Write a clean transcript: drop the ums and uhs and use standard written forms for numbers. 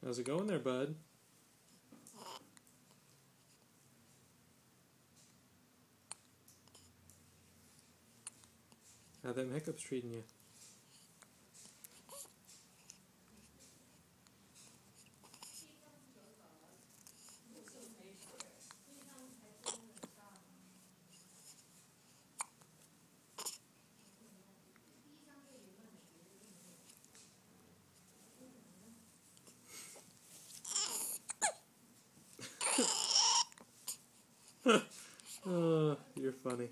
How's it going there, bud? How them hiccups treating you? Oh, you're funny.